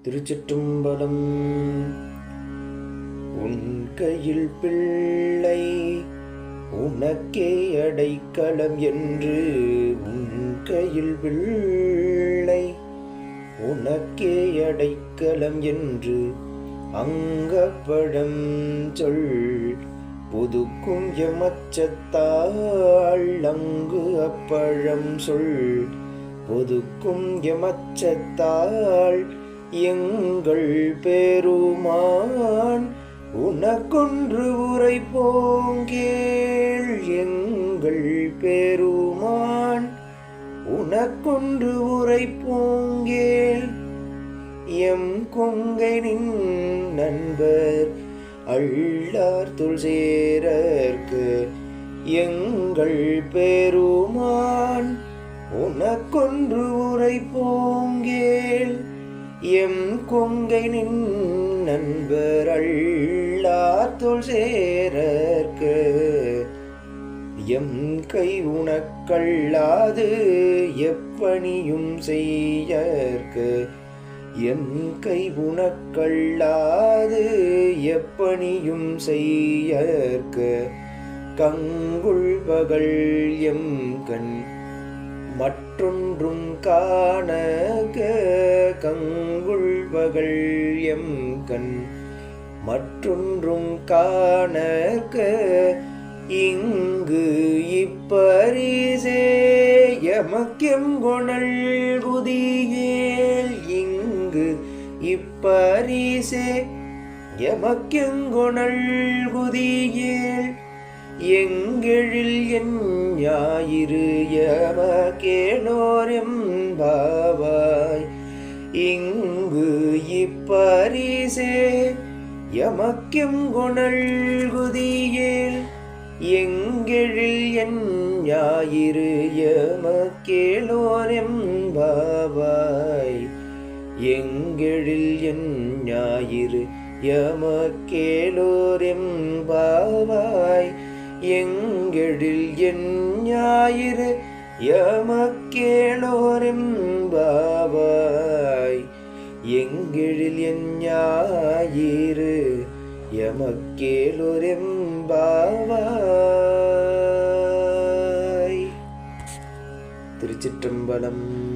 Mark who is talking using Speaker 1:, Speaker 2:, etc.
Speaker 1: திருச்சிற்றம்பலம். உன் கையில் பிள்ளை உனக்கே அடைக்கலம் என்று, உன் கையில் பிள்ளை உனக்கே அடைக்கலம் என்று அங்கப்படம் சொல் புதுக்கும் எமச்சத்தாள் அங்கு அப்பழம் சொல் பொதுக்கும் எமச்சத்தாள் எங்கள் பெருமான் உனக்கொன்று உரைப்போங்கேள். எங்கள் பெருமான் உனக்கொன்று உரைப்போங்கேள். எம் கொங்கைனின் நண்பர் அள்ளார்த்துள் சேரற்கு எங்கள் பெருமான் உனக்கொன்று உரைப்போங்கேள். எம் கொங்கைனின் நண்பர் அள்ளார்த்துள் சேரற்கு எம் கை உனக்கல்லாது எப்பணியும் செய்யற்கு. எம் கை உனக்கல்லாது எப்பணியும் செய்யற்கு கங்குள் பகல் எம் கண் மற்றொன்றும் காணக. கங்குள் பகல் எம் கண் மற்றொன்றும் காணக. இங்கு இப்பரிசே எமக்கெம் கொணல் குதியேல். இங்கு இப்பரிசே எமக்கெங்கொணல் குதியேல். எங்கெழில் என் ஞாயிறு எமக்கேளோர் எம்பாவாய். இங்கு இப்பரிசே எமக்கெங்கொணல் குதியேல். எங்கெழில் என் ஞாயிறு எமக்கேளோர் எம்பாவாய். எங்கெழில் என் ஞாயிறு எமக்கேளோர் எம்பாவாய். எங்கெழில் என் ஞாயிறு எமக்கேளோர் எம்பாவாய். எங்கெழில் என் ஞாயிறு எமக்கேளோர் எம்பாவாய். திருச்சிற்றம்பலம்.